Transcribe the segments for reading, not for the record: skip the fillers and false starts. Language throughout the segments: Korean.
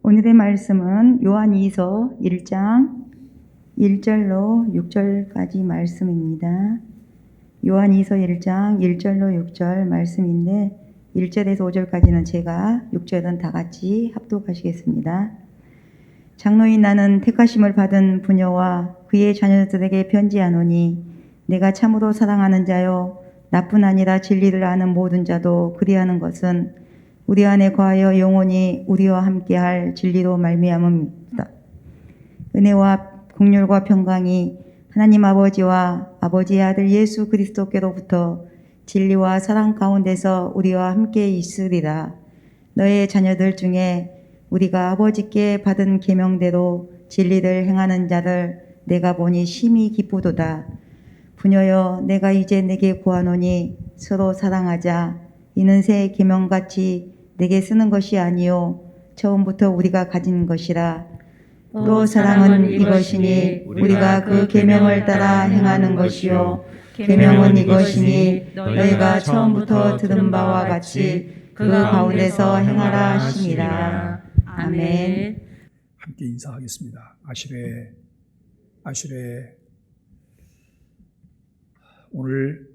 오늘의 말씀은 요한이서 1장 1절로 6절까지 말씀입니다. 요한이서 1장 1절로 6절 말씀인데 1절에서 5절까지는 제가 6절은 다 같이 합독하시겠습니다. 장로인 나는 택하심을 받은 부녀와 그의 자녀들에게 편지하노니 내가 참으로 사랑하는 자요 나뿐 아니라 진리를 아는 모든 자도 그리하는 것은 우리 안에 거하여 영원히 우리와 함께할 진리로 말미암음이다. 은혜와 긍휼과 평강이 하나님 아버지와 아버지의 아들 예수 그리스도께로부터 진리와 사랑 가운데서 우리와 함께 있으리라. 너의 자녀들 중에 우리가 아버지께 받은 계명대로 진리를 행하는 자를 내가 보니 심히 기쁘도다. 부녀여 내가 이제 내게 구하노니 서로 사랑하자. 이는 새 계명같이 내게 쓰는 것이 아니요 처음부터 우리가 가진 것이라. 또 사랑은 이것이니 우리가 그 계명을 따라 행하는 것이요 계명은 이것이니 너희가 처음부터 들은 바와 같이 그 가운데서 행하라 하시니라. 아멘. 함께 인사하겠습니다. 아시레 오늘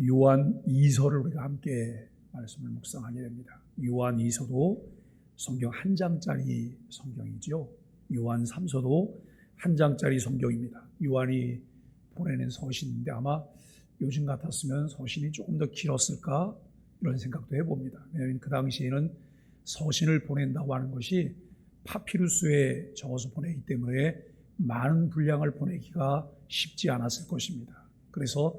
요한 2서를 우리가 함께 말씀을 묵상하게 됩니다. 요한 2서도 성경 한 장짜리 성경이죠. 요한 3서도 한 장짜리 성경입니다. 요한이 보내는 서신인데 아마 요즘 같았으면 서신이 조금 더 길었을까 이런 생각도 해봅니다. 왜냐하면 그 당시에는 서신을 보낸다고 하는 것이 파피루스에 적어서 보내기 때문에 많은 분량을 보내기가 쉽지 않았을 것입니다. 그래서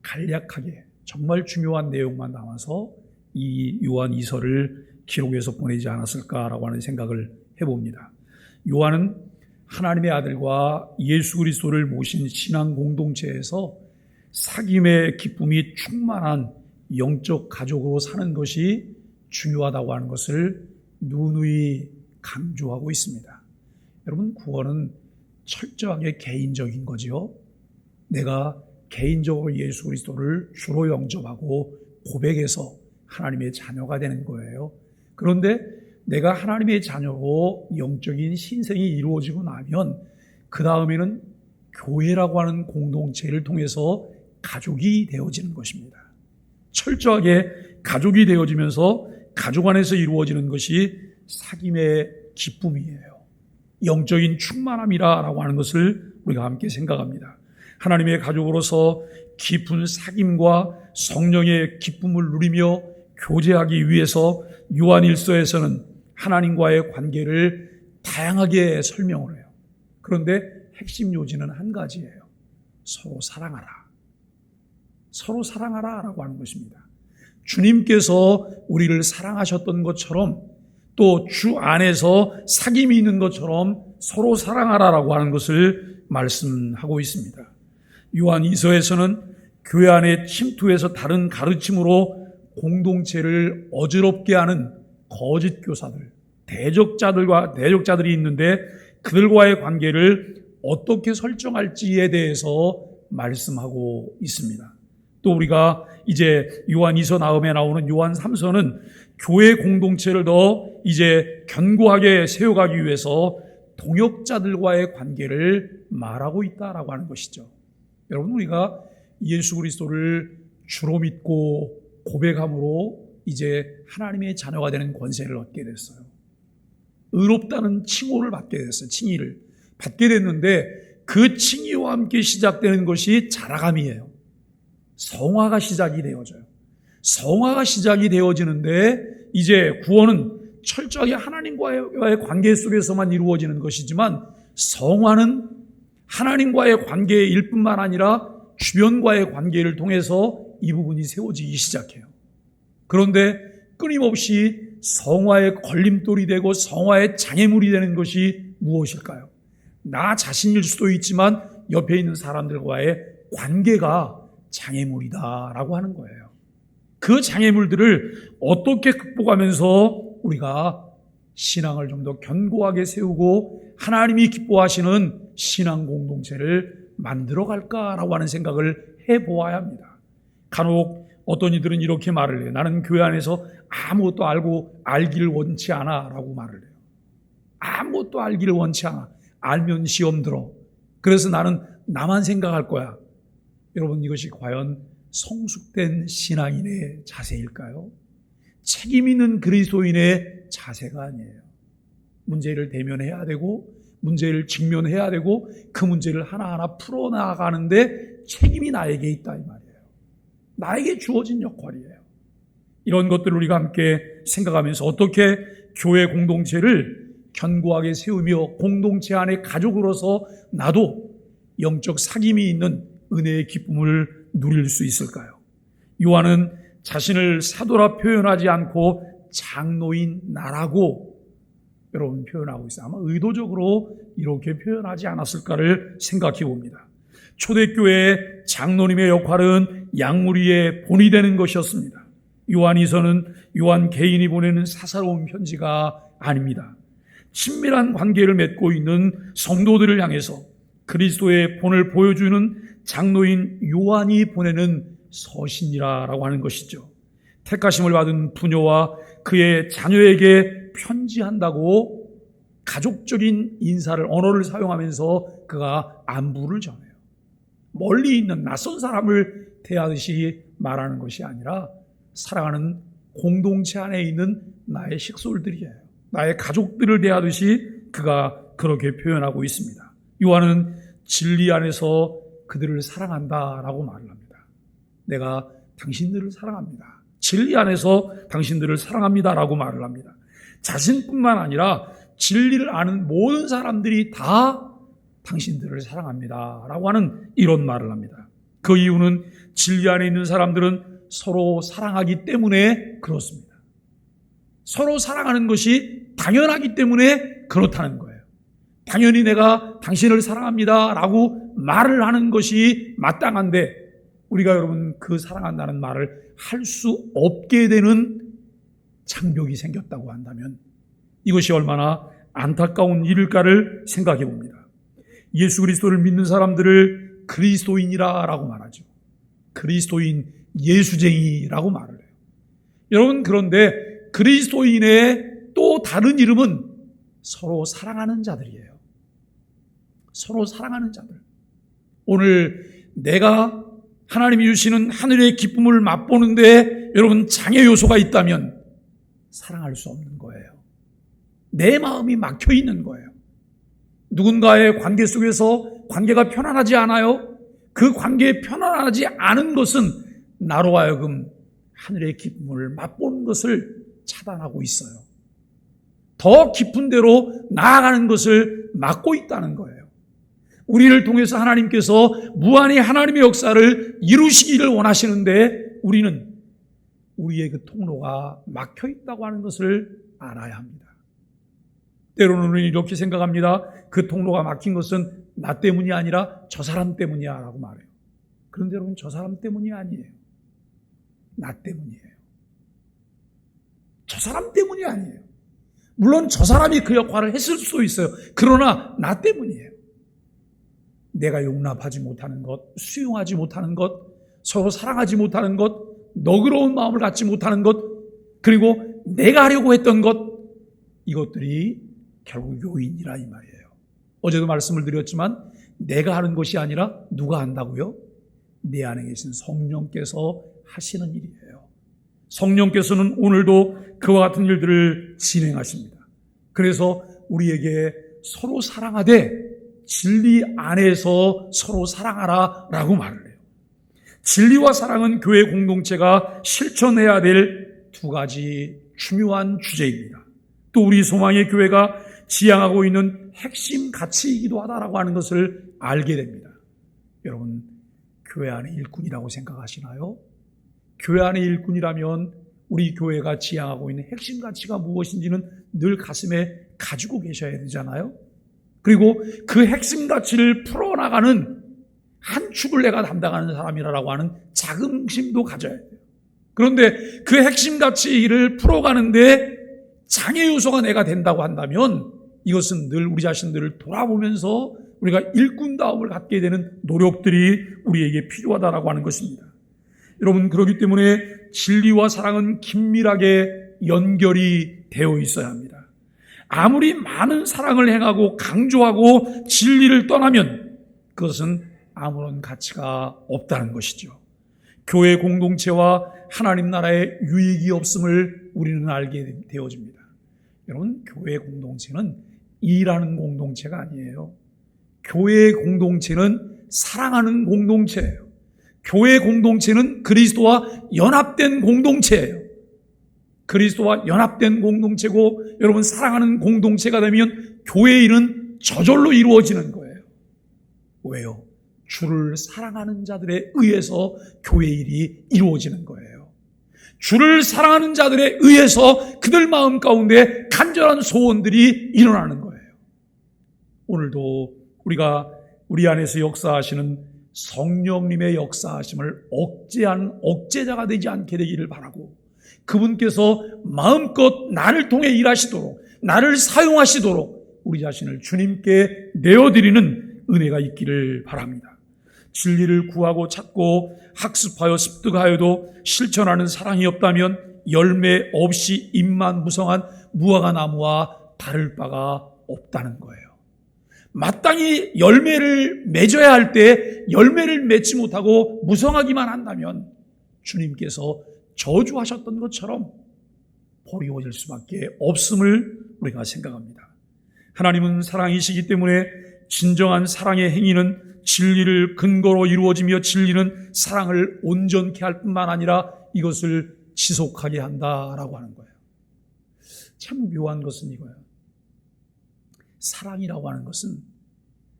간략하게 정말 중요한 내용만 담아서 이 요한 2서를 기록해서 보내지 않았을까라고 하는 생각을 해봅니다. 요한은 하나님의 아들과 예수 그리스도를 모신 신앙 공동체에서 사귐의 기쁨이 충만한 영적 가족으로 사는 것이 중요하다고 하는 것을 누누이 강조하고 있습니다. 여러분, 구원은 철저하게 개인적인 거지요. 내가 개인적으로 예수 그리스도를 주로 영접하고 고백해서 하나님의 자녀가 되는 거예요. 그런데 내가 하나님의 자녀로 영적인 신생이 이루어지고 나면 그 다음에는 교회라고 하는 공동체를 통해서 가족이 되어지는 것입니다. 철저하게 가족이 되어지면서 가족 안에서 이루어지는 것이 사귐의 기쁨이에요. 영적인 충만함이라고 하는 것을 우리가 함께 생각합니다. 하나님의 가족으로서 깊은 사귐과 성령의 기쁨을 누리며 교제하기 위해서 요한 1서에서는 하나님과의 관계를 다양하게 설명을 해요. 그런데 핵심 요지는 한 가지예요. 서로 사랑하라. 서로 사랑하라 라고 하는 것입니다. 주님께서 우리를 사랑하셨던 것처럼 또 주 안에서 사귐이 있는 것처럼 서로 사랑하라라고 하는 것을 말씀하고 있습니다. 요한 2서에서는 교회 안에 침투해서 다른 가르침으로 공동체를 어지럽게 하는 거짓 교사들, 대적자들이 있는데 그들과의 관계를 어떻게 설정할지에 대해서 말씀하고 있습니다. 또 우리가 이제 요한 2서 다음에 나오는 요한 3서는 교회 공동체를 더 이제 견고하게 세워가기 위해서 동역자들과의 관계를 말하고 있다라고 하는 것이죠. 여러분, 우리가 예수 그리스도를 주로 믿고 고백함으로 이제 하나님의 자녀가 되는 권세를 얻게 됐어요. 의롭다는 칭호를 받게 됐어요. 칭의를 받게 됐는데 그 칭의와 함께 시작되는 것이 자라감이에요. 성화가 시작이 되어져요. 성화가 시작이 되어지는데 이제 구원은 철저하게 하나님과의 관계 속에서만 이루어지는 것이지만 성화는 하나님과의 관계일 뿐만 아니라 주변과의 관계를 통해서 이 부분이 세워지기 시작해요. 그런데 끊임없이 성화의 걸림돌이 되고 성화의 장애물이 되는 것이 무엇일까요? 나 자신일 수도 있지만 옆에 있는 사람들과의 관계가 장애물이다라고 하는 거예요. 그 장애물들을 어떻게 극복하면서 우리가 신앙을 좀 더 견고하게 세우고 하나님이 기뻐하시는 신앙 공동체를 만들어 갈까라고 하는 생각을 해보아야 합니다. 간혹 어떤 이들은 이렇게 말을 해요. 나는 교회 안에서 아무것도 알기를 원치 않아 라고 말을 해요. 아무것도 알기를 원치 않아. 알면 시험 들어. 그래서 나는 나만 생각할 거야. 여러분, 이것이 과연 성숙된 신앙인의 자세일까요? 책임 있는 그리스도인의 자세가 아니에요. 문제를 대면해야 되고 문제를 직면해야 되고 그 문제를 하나하나 풀어나가는데 책임이 나에게 있다 이 말이에요. 나에게 주어진 역할이에요. 이런 것들을 우리가 함께 생각하면서 어떻게 교회 공동체를 견고하게 세우며 공동체 안에 가족으로서 나도 영적 사귐이 있는 은혜의 기쁨을 누릴 수 있을까요? 요한은 자신을 사도라 표현하지 않고 장로인 나라고 여러분 표현하고 있어요. 아마 의도적으로 이렇게 표현하지 않았을까를 생각해 봅니다. 초대교회의 장로님의 역할은 양무리의 본이 되는 것이었습니다. 요한이서는 요한 개인이 보내는 사사로운 편지가 아닙니다. 친밀한 관계를 맺고 있는 성도들을 향해서 그리스도의 본을 보여주는 장로인 요한이 보내는 서신이라고 하는 것이죠. 택하심을 받은 부녀와 그의 자녀에게 편지한다고 가족적인 인사를, 언어를 사용하면서 그가 안부를 전해요. 멀리 있는 낯선 사람을 대하듯이 말하는 것이 아니라 사랑하는 공동체 안에 있는 나의 식솔들이에요. 나의 가족들을 대하듯이 그가 그렇게 표현하고 있습니다. 요한은 진리 안에서 그들을 사랑한다라고 말을 합니다. 내가 당신들을 사랑합니다. 진리 안에서 당신들을 사랑합니다라고 말을 합니다. 자신뿐만 아니라 진리를 아는 모든 사람들이 다 당신들을 사랑합니다라고 하는 이런 말을 합니다. 그 이유는 진리 안에 있는 사람들은 서로 사랑하기 때문에 그렇습니다. 서로 사랑하는 것이 당연하기 때문에 그렇다는 거예요. 당연히 내가 당신을 사랑합니다라고 말을 하는 것이 마땅한데 우리가 여러분 그 사랑한다는 말을 할 수 없게 되는 장벽이 생겼다고 한다면 이것이 얼마나 안타까운 일일까를 생각해 봅니다. 예수 그리스도를 믿는 사람들을 그리스도인이라고 말하죠. 그리스도인, 예수쟁이라고 말을 해요. 여러분, 그런데 그리스도인의 또 다른 이름은 서로 사랑하는 자들이에요. 서로 사랑하는 자들. 오늘 내가 하나님이 주시는 하늘의 기쁨을 맛보는데 여러분 장애 요소가 있다면 사랑할 수 없는 거예요. 내 마음이 막혀 있는 거예요. 누군가의 관계 속에서 관계가 편안하지 않아요. 그 관계에 편안하지 않은 것은 나로 하여금 하늘의 기쁨을 맛보는 것을 차단하고 있어요. 더 깊은 데로 나아가는 것을 막고 있다는 거예요. 우리를 통해서 하나님께서 무한히 하나님의 역사를 이루시기를 원하시는데 우리는 우리의 그 통로가 막혀 있다고 하는 것을 알아야 합니다. 때로는 우리는 이렇게 생각합니다. 그 통로가 막힌 것은 나 때문이 아니라 저 사람 때문이야 라고 말해요. 그런데 여러분, 저 사람 때문이 아니에요. 나 때문이에요. 저 사람 때문이 아니에요. 물론 저 사람이 그 역할을 했을 수도 있어요. 그러나 나 때문이에요. 내가 용납하지 못하는 것, 수용하지 못하는 것, 서로 사랑하지 못하는 것, 너그러운 마음을 갖지 못하는 것, 그리고 내가 하려고 했던 것, 이것들이 결국 요인이라 이 말이에요. 어제도 말씀을 드렸지만 내가 하는 것이 아니라 누가 한다고요? 내 안에 계신 성령께서 하시는 일이에요. 성령께서는 오늘도 그와 같은 일들을 진행하십니다. 그래서 우리에게 서로 사랑하되 진리 안에서 서로 사랑하라 라고 말을 해요. 진리와 사랑은 교회 공동체가 실천해야 될 두 가지 중요한 주제입니다. 또 우리 소망의 교회가 지향하고 있는 핵심 가치이기도 하다라고 하는 것을 알게 됩니다. 여러분, 교회 안의 일꾼이라고 생각하시나요? 교회 안의 일꾼이라면 우리 교회가 지향하고 있는 핵심 가치가 무엇인지는 늘 가슴에 가지고 계셔야 되잖아요. 그리고 그 핵심 가치를 풀어나가는 한 축을 내가 담당하는 사람이라고 하는 자긍심도 가져야 돼요. 그런데 그 핵심 가치를 풀어가는데 장애 요소가 내가 된다고 한다면 이것은 늘 우리 자신들을 돌아보면서 우리가 일꾼다움을 갖게 되는 노력들이 우리에게 필요하다라고 하는 것입니다. 여러분, 그렇기 때문에 진리와 사랑은 긴밀하게 연결이 되어 있어야 합니다. 아무리 많은 사랑을 행하고 강조하고 진리를 떠나면 그것은 아무런 가치가 없다는 것이죠. 교회 공동체와 하나님 나라의 유익이 없음을 우리는 알게 되어집니다. 여러분, 교회 공동체는 일하는 공동체가 아니에요. 교회 공동체는 사랑하는 공동체예요. 교회 공동체는 그리스도와 연합된 공동체예요. 그리스도와 연합된 공동체고 여러분 사랑하는 공동체가 되면 교회 일은 저절로 이루어지는 거예요. 왜요? 주를 사랑하는 자들에 의해서 교회 일이 이루어지는 거예요. 주를 사랑하는 자들에 의해서 그들 마음 가운데 간절한 소원들이 일어나는 거예요. 오늘도 우리가 우리 안에서 역사하시는 성령님의 역사하심을 억제한 억제자가 되지 않게 되기를 바라고, 그분께서 마음껏 나를 통해 일하시도록, 나를 사용하시도록 우리 자신을 주님께 내어드리는 은혜가 있기를 바랍니다. 진리를 구하고 찾고 학습하여 습득하여도 실천하는 사랑이 없다면 열매 없이 잎만 무성한 무화과 나무와 다를 바가 없다는 거예요. 마땅히 열매를 맺어야 할 때 열매를 맺지 못하고 무성하기만 한다면 주님께서 저주하셨던 것처럼 버리워질 수밖에 없음을 우리가 생각합니다. 하나님은 사랑이시기 때문에 진정한 사랑의 행위는 진리를 근거로 이루어지며 진리는 사랑을 온전케 할 뿐만 아니라 이것을 지속하게 한다라고 하는 거예요. 참 묘한 것은 이거예요. 사랑이라고 하는 것은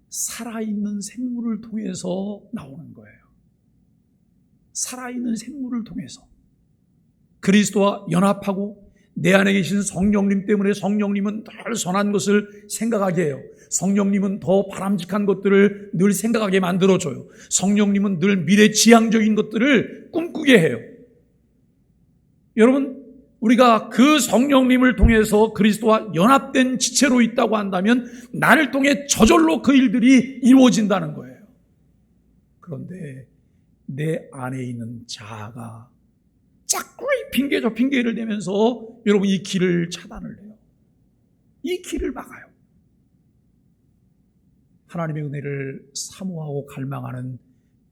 살아있는 생물을 통해서 나오는 거예요. 살아있는 생물을 통해서 그리스도와 연합하고 내 안에 계신 성령님 때문에 성령님은 늘 선한 것을 생각하게 해요. 성령님은 더 바람직한 것들을 늘 생각하게 만들어줘요. 성령님은 늘 미래지향적인 것들을 꿈꾸게 해요. 여러분, 우리가 그 성령님을 통해서 그리스도와 연합된 지체로 있다고 한다면 나를 통해 저절로 그 일들이 이루어진다는 거예요. 그런데 내 안에 있는 자아가 자꾸 이 핑계 저 핑계를 대면서 여러분 이 길을 차단을 해요. 이 길을 막아요. 하나님의 은혜를 사모하고 갈망하는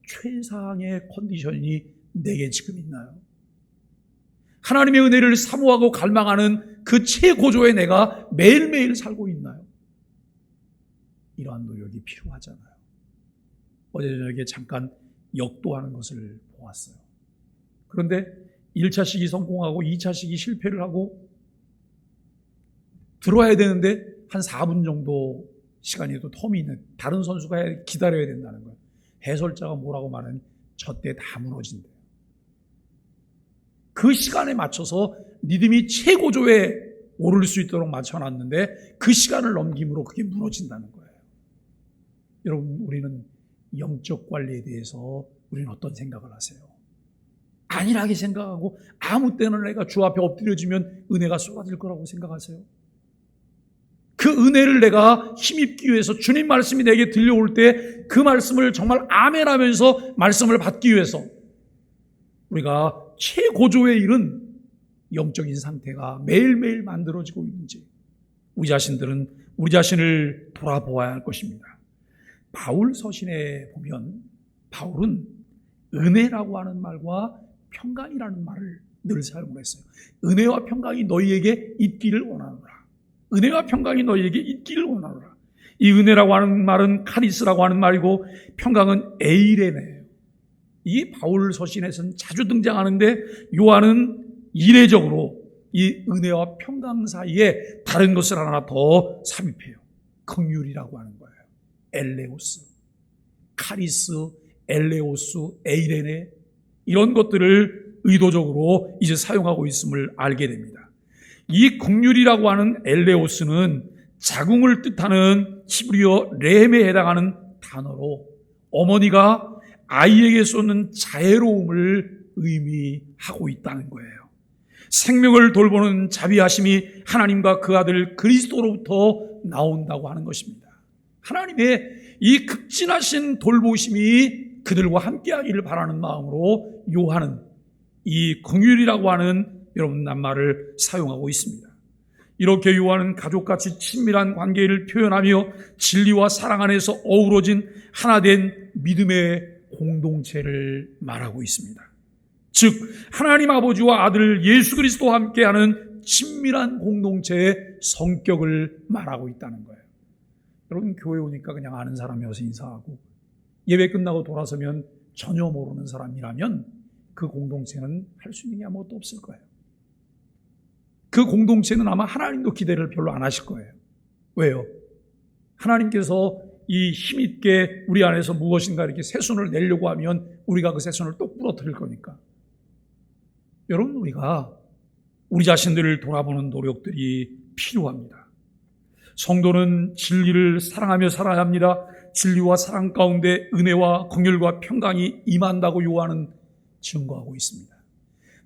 최상의 컨디션이 내게 지금 있나요? 하나님의 은혜를 사모하고 갈망하는 그 최고조에 내가 매일매일 살고 있나요? 이러한 노력이 필요하잖아요. 어제 저녁에 잠깐 역도하는 것을 보았어요. 그런데 1차 시기 성공하고 2차 시기 실패를 하고 들어와야 되는데 한 4분 정도 시간이 또 텀이 있는, 다른 선수가 기다려야 된다는 거예요. 해설자가 뭐라고 말하는 저때 다 무너진대요. 그 시간에 맞춰서 리듬이 최고조에 오를 수 있도록 맞춰놨는데 그 시간을 넘김으로 그게 무너진다는 거예요. 여러분, 우리는 영적 관리에 대해서 우리는 어떤 생각을 하세요? 안일하게 생각하고 아무 때나 내가 주 앞에 엎드려지면 은혜가 쏟아질 거라고 생각하세요? 그 은혜를 내가 힘입기 위해서 주님 말씀이 내게 들려올 때 그 말씀을 정말 아멘하면서 말씀을 받기 위해서 우리가 최고조에 이른 영적인 상태가 매일매일 만들어지고 있는지 우리 자신들은 우리 자신을 돌아보아야 할 것입니다. 바울 서신에 보면 바울은 은혜라고 하는 말과 평강이라는 말을 늘 사용을 했어요. 은혜와 평강이 너희에게 있기를 원하노라. 은혜와 평강이 너희에게 있기를 원하노라. 이 은혜라고 하는 말은 카리스라고 하는 말이고 평강은 에이레네예요. 이 바울 서신에서는 자주 등장하는데 요한은 이례적으로 이 은혜와 평강 사이에 다른 것을 하나 더 삽입해요. 긍휼이라고 하는 거예요. 엘레오스, 카리스, 엘레오스, 에이레네, 이런 것들을 의도적으로 이제 사용하고 있음을 알게 됩니다. 이 긍휼이라고 하는 엘레오스는 자궁을 뜻하는 히브리어 렘에 해당하는 단어로 어머니가 아이에게 쏟는 자애로움을 의미하고 있다는 거예요. 생명을 돌보는 자비하심이 하나님과 그 아들 그리스도로부터 나온다고 하는 것입니다. 하나님의 이 극진하신 돌보심이 그들과 함께하기를 바라는 마음으로 요한은 이 긍휼이라고 하는 여러분 낱말을 사용하고 있습니다. 이렇게 요한은 가족같이 친밀한 관계를 표현하며 진리와 사랑 안에서 어우러진 하나된 믿음의 공동체를 말하고 있습니다. 즉 하나님 아버지와 아들 예수 그리스도와 함께하는 친밀한 공동체의 성격을 말하고 있다는 거예요. 여러분, 교회 오니까 그냥 아는 사람이어서 인사하고 예배 끝나고 돌아서면 전혀 모르는 사람이라면 그 공동체는 할 수 있는 게 아무것도 없을 거예요. 그 공동체는 아마 하나님도 기대를 별로 안 하실 거예요. 왜요? 하나님께서 이 힘있게 우리 안에서 무엇인가 이렇게 새순을 내려고 하면 우리가 그 새순을 똑 부러뜨릴 거니까. 여러분, 우리가 우리 자신들을 돌아보는 노력들이 필요합니다. 성도는 진리를 사랑하며 살아야 합니다. 진리와 사랑 가운데 은혜와 긍휼과 평강이 임한다고 요한은 증거하고 있습니다.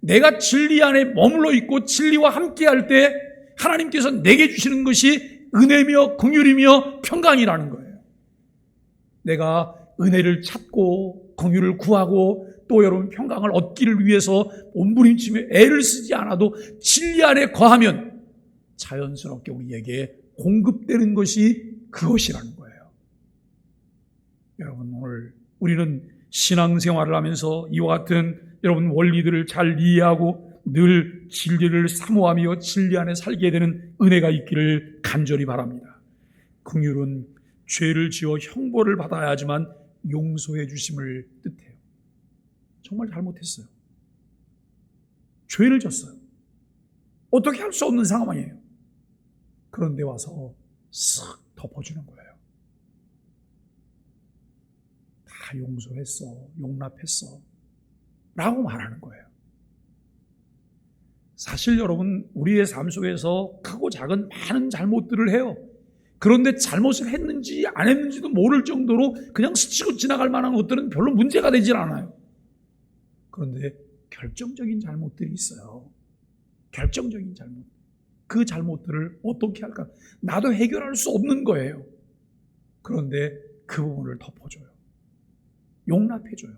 내가 진리 안에 머물러 있고 진리와 함께할 때 하나님께서 내게 주시는 것이 은혜며 긍휼이며 평강이라는 거예요. 내가 은혜를 찾고 긍휼을 구하고 또 여러분 평강을 얻기를 위해서 몸부림치며 애를 쓰지 않아도 진리 안에 거하면 자연스럽게 우리에게 공급되는 것이 그것이라는 거예요. 여러분, 오늘 우리는 신앙생활을 하면서 이와 같은 여러분 원리들을 잘 이해하고 늘 진리를 사모하며 진리 안에 살게 되는 은혜가 있기를 간절히 바랍니다. 긍휼은 죄를 지어 형벌을 받아야 하지만 용서해 주심을 뜻해요. 정말 잘못했어요. 죄를 졌어요. 어떻게 할 수 없는 상황이에요. 그런데 와서 쓱 덮어주는 거예요. 다 용서했어, 용납했어 라고 말하는 거예요. 사실 여러분, 우리의 삶 속에서 크고 작은 많은 잘못들을 해요. 그런데 잘못을 했는지 안 했는지도 모를 정도로 그냥 스치고 지나갈 만한 것들은 별로 문제가 되질 않아요. 그런데 결정적인 잘못들이 있어요. 결정적인 잘못. 그 잘못들을 어떻게 할까? 나도 해결할 수 없는 거예요. 그런데 그 부분을 덮어줘요. 용납해줘요.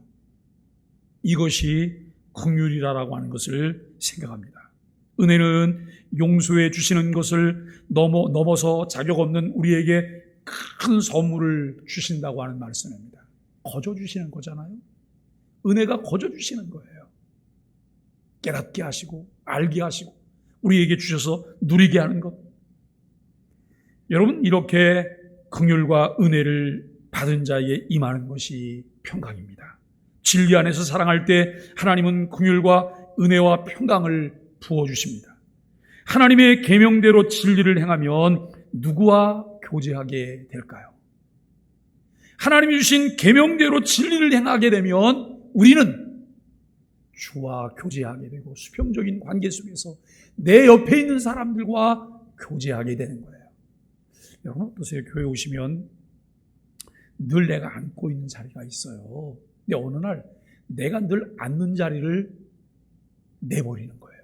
이것이 긍휼이라고 하는 것을 생각합니다. 은혜는 용서해 주시는 것을 넘어서 자격 없는 우리에게 큰 선물을 주신다고 하는 말씀입니다. 거저 주시는 거잖아요. 은혜가 거저 주시는 거예요. 깨닫게 하시고 알게 하시고 우리에게 주셔서 누리게 하는 것. 여러분, 이렇게 긍휼과 은혜를 받은 자에게 임하는 것이 평강입니다. 진리 안에서 사랑할 때 하나님은 긍휼과 은혜와 평강을 부어주십니다. 하나님의 계명대로 진리를 행하면 누구와 교제하게 될까요? 하나님이 주신 계명대로 진리를 행하게 되면 우리는 주와 교제하게 되고 수평적인 관계 속에서 내 옆에 있는 사람들과 교제하게 되는 거예요. 여러분 어떠세요? 교회 오시면 늘 내가 앉고 있는 자리가 있어요. 근데 어느 날 내가 늘 앉는 자리를 내버리는 거예요.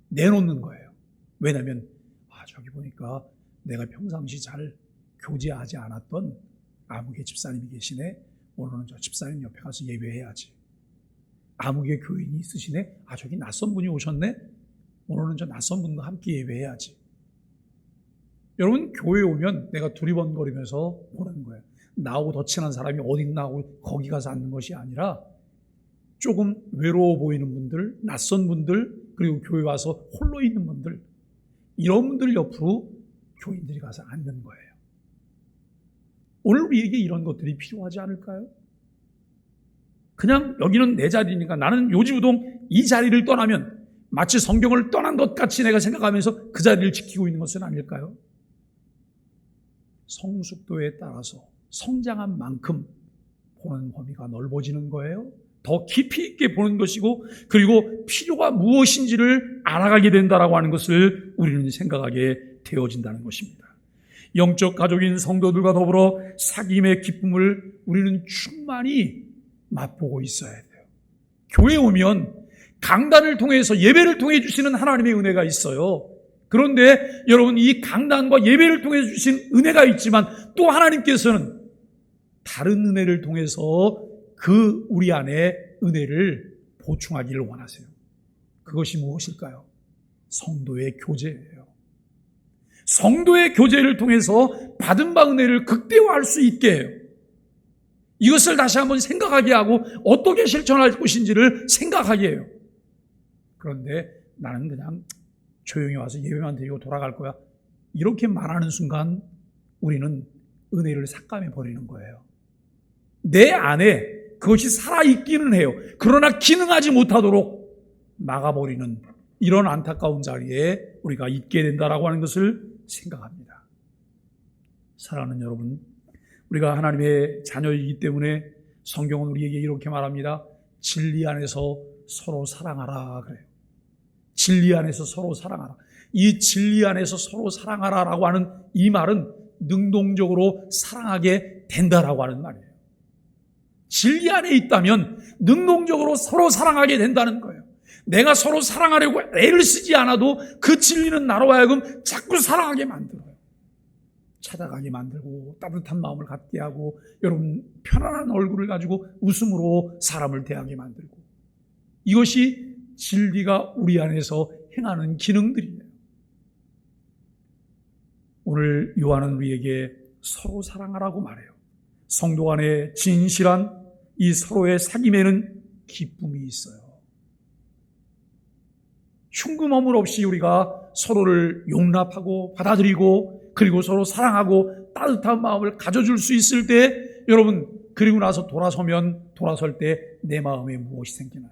내놓는 거예요. 왜냐하면 저기 보니까 내가 평상시 잘 교제하지 않았던 아무개 집사님이 계시네. 오늘은 저 집사님 옆에 가서 예배해야지. 아무개 교인이 있으시네. 저기 낯선 분이 오셨네. 오늘은 저 낯선 분과 함께 예배해야지. 여러분, 교회에 오면 내가 두리번거리면서 오는 거예요. 나하고 더 친한 사람이 어딨나 하고 거기 가서 앉는 것이 아니라 조금 외로워 보이는 분들, 낯선 분들, 그리고 교회 와서 홀로 있는 분들, 이런 분들 옆으로 교인들이 가서 앉는 거예요. 오늘 우리에게 이런 것들이 필요하지 않을까요? 그냥 여기는 내 자리니까 나는 요지부동 이 자리를 떠나면 마치 성경을 떠난 것 같이 내가 생각하면서 그 자리를 지키고 있는 것은 아닐까요? 성숙도에 따라서 성장한 만큼 보는 범위가 넓어지는 거예요. 더 깊이 있게 보는 것이고, 그리고 필요가 무엇인지를 알아가게 된다라고 하는 것을 우리는 생각하게 되어진다는 것입니다. 영적 가족인 성도들과 더불어 사귐의 기쁨을 우리는 충만히 맛보고 있어야 돼요. 교회에 오면 강단을 통해서 예배를 통해 주시는 하나님의 은혜가 있어요. 그런데 여러분, 이 강단과 예배를 통해 주신 은혜가 있지만 또 하나님께서는 다른 은혜를 통해서 그 우리 안에 은혜를 보충하기를 원하세요. 그것이 무엇일까요? 성도의 교제예요. 성도의 교제를 통해서 받은 바 은혜를 극대화할 수 있게 해요. 이것을 다시 한번 생각하게 하고 어떻게 실천할 것인지를 생각하게 해요. 그런데 나는 그냥 조용히 와서 예배만 드리고 돌아갈 거야. 이렇게 말하는 순간 우리는 은혜를 삭감해 버리는 거예요. 내 안에 그것이 살아있기는 해요. 그러나 기능하지 못하도록 막아버리는 이런 안타까운 자리에 우리가 있게 된다라고 하는 것을 생각합니다. 사랑하는 여러분, 우리가 하나님의 자녀이기 때문에 성경은 우리에게 이렇게 말합니다. 진리 안에서 서로 사랑하라 그래요. 진리 안에서 서로 사랑하라. 이 진리 안에서 서로 사랑하라라고 하는 이 말은 능동적으로 사랑하게 된다라고 하는 말이에요. 진리 안에 있다면 능동적으로 서로 사랑하게 된다는 거예요. 내가 서로 사랑하려고 애를 쓰지 않아도 그 진리는 나로 하여금 자꾸 사랑하게 만들어요. 찾아가게 만들고 따뜻한 마음을 갖게 하고 여러분 편안한 얼굴을 가지고 웃음으로 사람을 대하게 만들고 이것이 진리가 우리 안에서 행하는 기능들이에요. 오늘 요한은 우리에게 서로 사랑하라고 말해요. 성도 간의 진실한 이 서로의 사귐에는 기쁨이 있어요. 흉금허물 없이 우리가 서로를 용납하고 받아들이고 그리고 서로 사랑하고 따뜻한 마음을 가져줄 수 있을 때 여러분 그리고 나서 돌아설 때 내 마음에 무엇이 생기나요?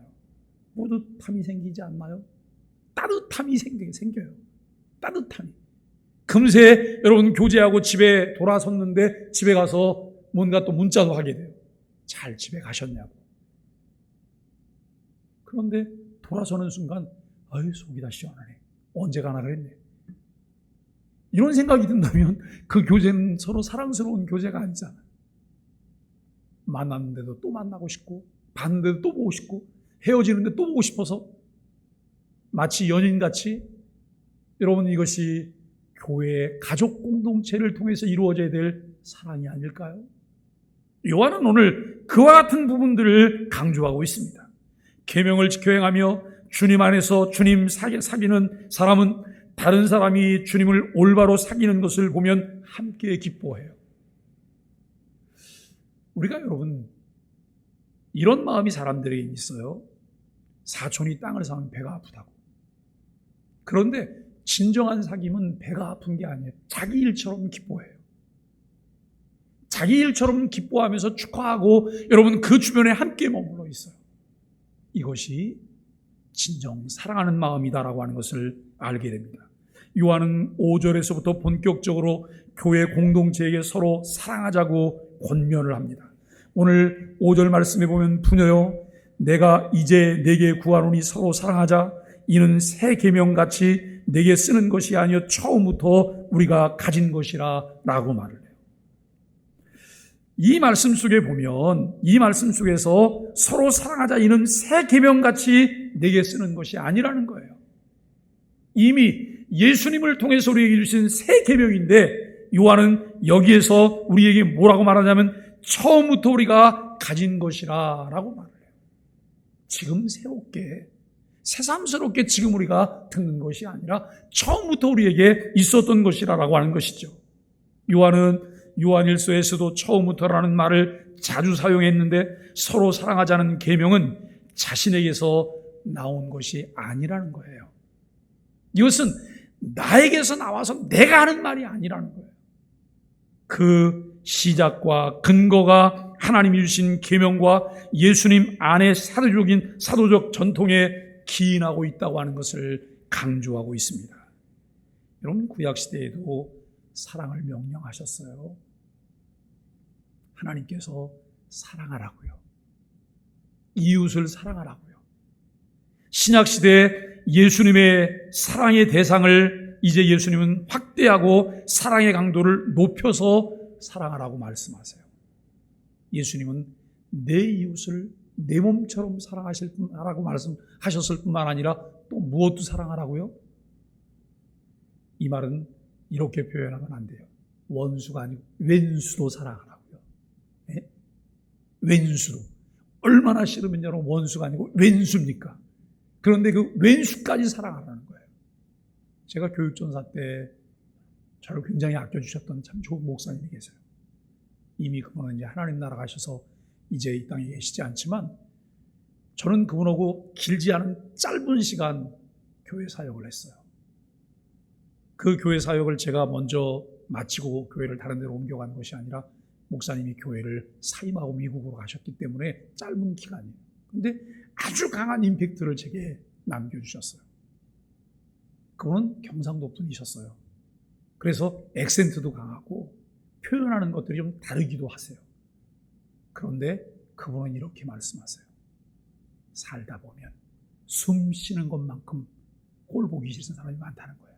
뿌듯함이 생기지 않나요? 따뜻함이 생겨요. 따뜻함이. 금세 여러분 교제하고 집에 돌아섰는데 집에 가서 뭔가 또 문자도 하게 돼요. 잘 집에 가셨냐고. 그런데 돌아서는 순간 아유 속이 다 시원하네. 언제 가나 그랬네. 이런 생각이 든다면 그 교제는 서로 사랑스러운 교제가 아니잖아. 만났는데도 또 만나고 싶고 봤는데도 또 보고 싶고 헤어지는데 또 보고 싶어서 마치 연인같이 여러분 이것이 교회의 가족 공동체를 통해서 이루어져야 될 사랑이 아닐까요? 요한은 오늘 그와 같은 부분들을 강조하고 있습니다. 계명을 지켜 행하며 주님 안에서 주님 사귀는 사람은 다른 사람이 주님을 올바로 사귀는 것을 보면 함께 기뻐해요. 우리가 여러분 이런 마음이 사람들에게 있어요. 사촌이 땅을 사면 배가 아프다고. 그런데 진정한 사귐은 배가 아픈 게 아니에요. 자기 일처럼 기뻐해요. 자기 일처럼 기뻐하면서 축하하고 여러분 그 주변에 함께 머물러 있어요. 이것이 진정 사랑하는 마음이다라고 하는 것을 알게 됩니다. 요한은 5절에서부터 본격적으로 교회 공동체에게 서로 사랑하자고 권면을 합니다. 오늘 5절 말씀에 보면 부녀여 내가 이제 내게 구하노니 서로 사랑하자. 이는 새 계명같이 내게 쓰는 것이 아니요 처음부터 우리가 가진 것이라 라고 말을 해요. 이 말씀 속에 보면 이 말씀 속에서 서로 사랑하자 이는 새 계명같이 내게 쓰는 것이 아니라는 거예요. 이미 예수님을 통해서 우리에게 주신 새 계명인데 요한은 여기에서 우리에게 뭐라고 말하냐면 처음부터 우리가 가진 것이라 라고 말을 해요. 지금 새삼스럽게 지금 우리가 듣는 것이 아니라 처음부터 우리에게 있었던 것이라고 하는 것이죠. 요한은 요한일서에서도 처음부터라는 말을 자주 사용했는데 서로 사랑하자는 계명은 자신에게서 나온 것이 아니라는 거예요. 이것은 나에게서 나와서 내가 하는 말이 아니라는 거예요. 그 시작과 근거가 하나님이 주신 계명과 예수님 안에 사도적 전통에 기인하고 있다고 하는 것을 강조하고 있습니다. 여러분 구약시대에도 사랑을 명령하셨어요. 하나님께서 사랑하라고요. 이웃을 사랑하라고요. 신약시대에 예수님의 사랑의 대상을 이제 예수님은 확대하고 사랑의 강도를 높여서 사랑하라고 말씀하세요. 예수님은 내 이웃을 내 몸처럼 사랑하라고 말씀하셨을 뿐만 아니라 또 무엇도 사랑하라고요? 이 말은 이렇게 표현하면 안 돼요. 원수가 아니고 왼수도 사랑하라고요. 네? 왼수도. 얼마나 싫으면 여러분 원수가 아니고 왼수입니까? 그런데 그 왼수까지 사랑하라는 거예요. 제가 교육전사 때 저를 굉장히 아껴주셨던 참 좋은 목사님이 계세요. 이미 그분은 이제 하나님 나라 가셔서 이제 이 땅에 계시지 않지만 저는 그분하고 길지 않은 짧은 시간 교회 사역을 했어요. 그 교회 사역을 제가 먼저 마치고 교회를 다른 데로 옮겨간 것이 아니라 목사님이 교회를 사임하고 미국으로 가셨기 때문에 짧은 기간이에요. 그런데 아주 강한 임팩트를 제게 남겨주셨어요. 그분은 경상도 분이셨어요. 그래서 액센트도 강하고 표현하는 것들이 좀 다르기도 하세요. 그런데 그분은 이렇게 말씀하세요. 살다 보면 숨 쉬는 것만큼 꼴 보기 싫은 사람이 많다는 거예요.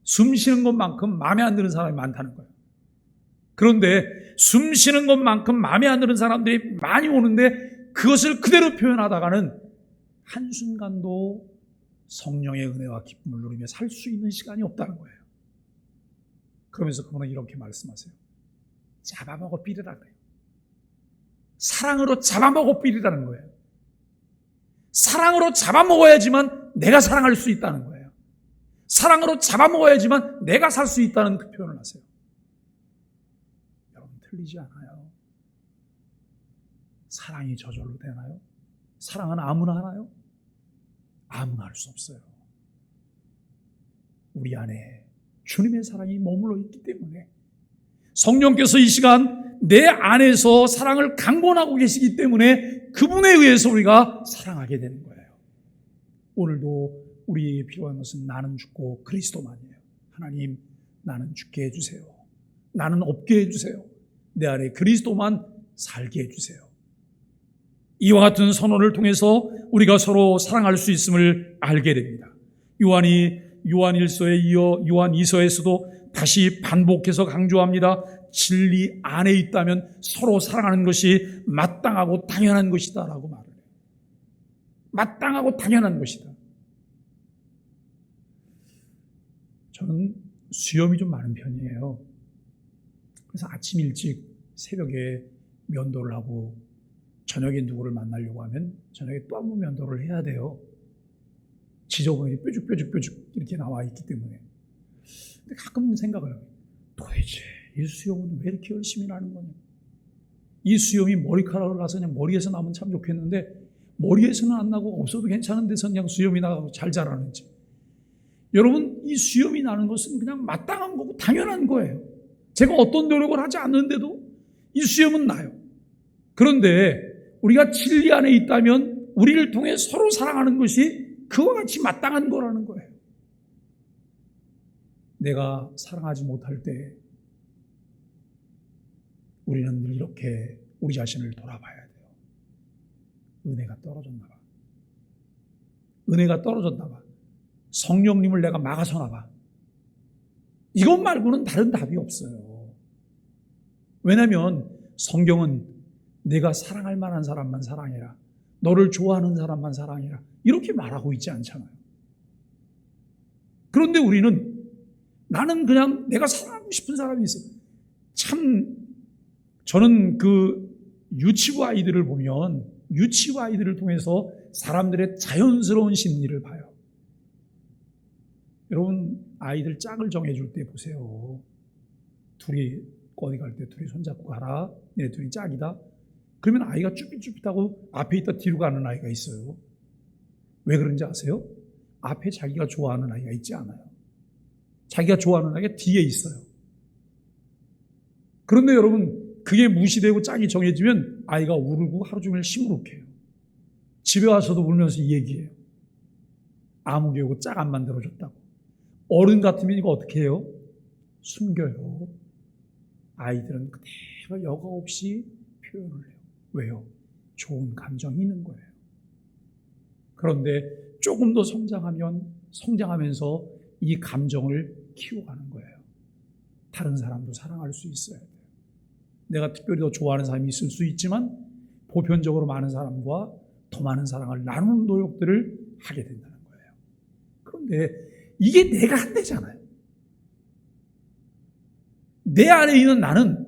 숨 쉬는 것만큼 마음에 안 드는 사람이 많다는 거예요. 그런데 숨 쉬는 것만큼 마음에 안 드는 사람들이 많이 오는데 그것을 그대로 표현하다가는 한순간도 성령의 은혜와 기쁨을 누리며 살 수 있는 시간이 없다는 거예요. 그러면서 그분은 이렇게 말씀하세요. 잡아먹어 삐리라 그래요. 사랑으로 잡아먹어 삐리라는 거예요. 사랑으로 잡아먹어야지만 내가 사랑할 수 있다는 거예요. 사랑으로 잡아먹어야지만 내가 살 수 있다는 그 표현을 하세요. 여러분 틀리지 않아요. 사랑이 저절로 되나요? 사랑은 아무나 하나요? 아무나 할 수 없어요. 우리 안에 주님의 사랑이 머물러 있기 때문에 성령께서 이 시간 내 안에서 사랑을 강권하고 계시기 때문에 그분에 의해서 우리가 사랑하게 되는 거예요. 오늘도 우리에게 필요한 것은 나는 죽고 그리스도만이에요. 하나님, 나는 죽게 해주세요. 나는 없게 해주세요. 내 안에 그리스도만 살게 해주세요. 이와 같은 선언을 통해서 우리가 서로 사랑할 수 있음을 알게 됩니다. 요한이 요한1서에 이어 요한2서에서도 다시 반복해서 강조합니다. 진리 안에 있다면 서로 사랑하는 것이 마땅하고 당연한 것이다 라고 말을 해요. 마땅하고 당연한 것이다. 저는 수염이 좀 많은 편이에요. 그래서 아침 일찍 새벽에 면도를 하고 저녁에 누구를 만나려고 하면 저녁에 또 한 번 면도를 해야 돼요. 지저분하게 뾰죽 이렇게 나와 있기 때문에. 근데 가끔 생각을 해요. 도대체 이 수염은 왜 이렇게 열심히 나는 거냐. 이 수염이 머리카락을 가서 그냥 머리에서 나면 참 좋겠는데 머리에서는 안 나고 없어도 괜찮은 데서 그냥 수염이 나가고 잘 자라는지. 여러분, 이 수염이 나는 것은 그냥 마땅한 거고 당연한 거예요. 제가 어떤 노력을 하지 않는데도 이 수염은 나요. 그런데 우리가 진리 안에 있다면 우리를 통해 서로 사랑하는 것이 그와 같이 마땅한 거라는 거예요. 내가 사랑하지 못할 때 우리는 늘 이렇게 우리 자신을 돌아봐야 돼요. 은혜가 떨어졌나 봐. 은혜가 떨어졌나 봐. 성령님을 내가 막아서나 봐. 이것 말고는 다른 답이 없어요. 왜냐하면 성경은 내가 사랑할 만한 사람만 사랑해라. 너를 좋아하는 사람만 사랑해라. 이렇게 말하고 있지 않잖아요. 그런데 우리는 나는 그냥 내가 사랑하고 싶은 사람이 있어요. 참 저는 그 유치부 아이들을 보면 유치부 아이들을 통해서 사람들의 자연스러운 심리를 봐요. 여러분 아이들 짝을 정해줄 때 보세요. 둘이 어디 갈 때 둘이 손잡고 가라. 얘네 둘이 짝이다. 그러면 아이가 쭈삣쭈삣하고 앞에 있다 뒤로 가는 아이가 있어요. 왜 그런지 아세요? 앞에 자기가 좋아하는 아이가 있지 않아요. 자기가 좋아하는 아이가 뒤에 있어요. 그런데 여러분 그게 무시되고 짝이 정해지면 아이가 울고 하루 종일 시무룩해요. 집에 와서도 울면서 얘기해요. 아무 교육고 짝 안 만들어줬다고. 어른 같으면 이거 어떻게 해요? 숨겨요. 아이들은 그대로 여과 없이 표현을 해요. 왜요? 좋은 감정이 있는 거예요. 그런데 조금 더 성장하면서 이 감정을 키워가는 거예요. 다른 사람도 사랑할 수 있어야 돼요. 내가 특별히 더 좋아하는 사람이 있을 수 있지만 보편적으로 많은 사람과 더 많은 사랑을 나누는 노력들을 하게 된다는 거예요. 그런데 이게 내가 한대잖아요. 내 안에 있는 나는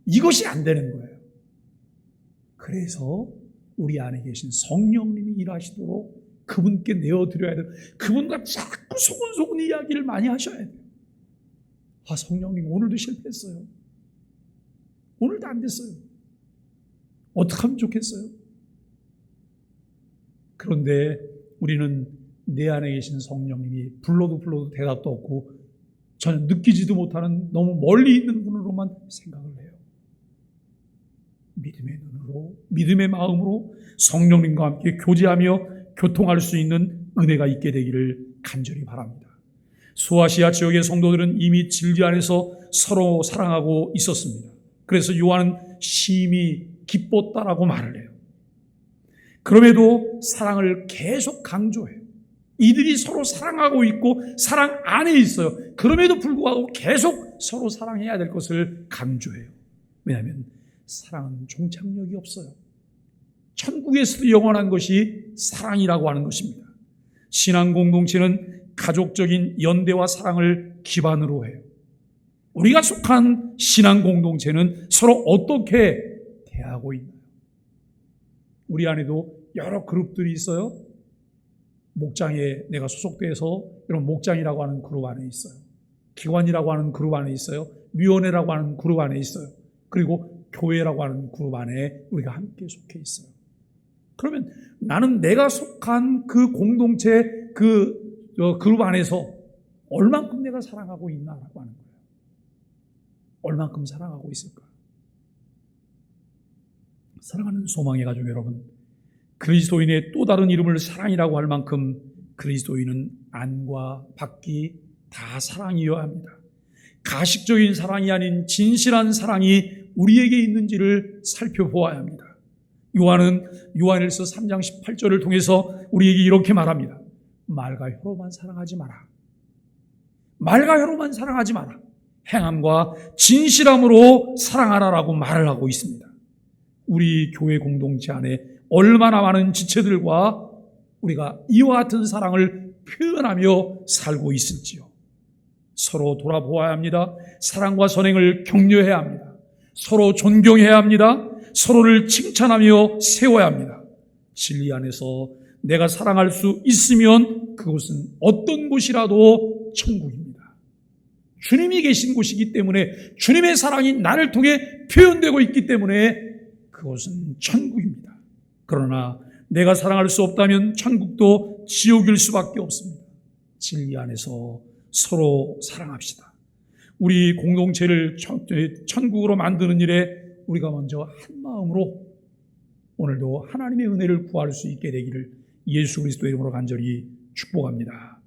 이것이 안 되는 거예요. 그래서 우리 안에 계신 성령님이 일하시도록 그분께 내어드려야 돼요. 그분과 자꾸 소근소근 이야기를 많이 하셔야 돼요. 성령님 오늘도 실패했어요. 오늘도 안 됐어요. 어떻게 하면 좋겠어요? 그런데 우리는 내 안에 계신 성령님이 불러도 대답도 없고 전혀 느끼지도 못하는 너무 멀리 있는 분으로만 생각을 해요. 믿음의 눈으로, 믿음의 마음으로 성령님과 함께 교제하며 교통할 수 있는 은혜가 있게 되기를 간절히 바랍니다. 소아시아 지역의 성도들은 이미 진리 안에서 서로 사랑하고 있었습니다. 그래서 요한은 심히 기뻤다라고 말을 해요. 그럼에도 사랑을 계속 강조해요. 이들이 서로 사랑하고 있고 사랑 안에 있어요. 그럼에도 불구하고 계속 서로 사랑해야 될 것을 강조해요. 왜냐하면 사랑은 종착역이 없어요. 천국에서도 영원한 것이 사랑이라고 하는 것입니다. 신앙 공동체는 가족적인 연대와 사랑을 기반으로 해요. 우리가 속한 신앙 공동체는 서로 어떻게 대하고 있나요? 우리 안에도 여러 그룹들이 있어요. 목장에 내가 소속돼서 이런 목장이라고 하는 그룹 안에 있어요. 기관이라고 하는 그룹 안에 있어요. 위원회라고 하는 그룹 안에 있어요. 그리고 교회라고 하는 그룹 안에 우리가 함께 속해 있어요. 그러면 나는 내가 속한 그 공동체 그 그룹 안에서 얼만큼 내가 사랑하고 있나라고 하는 거예요. 얼만큼 사랑하고 있을까? 사랑하는 소망의 가족 여러분, 그리스도인의 또 다른 이름을 사랑이라고 할 만큼 그리스도인은 안과 밖이 다 사랑이어야 합니다. 가식적인 사랑이 아닌 진실한 사랑이 우리에게 있는지를 살펴보아야 합니다. 요한은 요한일서 3장 18절을 통해서 우리에게 이렇게 말합니다. 말과 혀로만 사랑하지 마라. 말과 혀로만 사랑하지 마라. 행함과 진실함으로 사랑하라라고 말을 하고 있습니다. 우리 교회 공동체 안에 얼마나 많은 지체들과 우리가 이와 같은 사랑을 표현하며 살고 있을지요. 서로 돌아보아야 합니다. 사랑과 선행을 격려해야 합니다. 서로 존경해야 합니다. 서로를 칭찬하며 세워야 합니다. 진리 안에서 내가 사랑할 수 있으면 그곳은 어떤 곳이라도 천국입니다. 주님이 계신 곳이기 때문에 주님의 사랑이 나를 통해 표현되고 있기 때문에 그곳은 천국입니다. 그러나 내가 사랑할 수 없다면 천국도 지옥일 수밖에 없습니다. 진리 안에서 서로 사랑합시다. 우리 공동체를 천국으로 만드는 일에 우리가 먼저 한 마음으로 오늘도 하나님의 은혜를 구할 수 있게 되기를 예수 그리스도의 이름으로 간절히 축복합니다.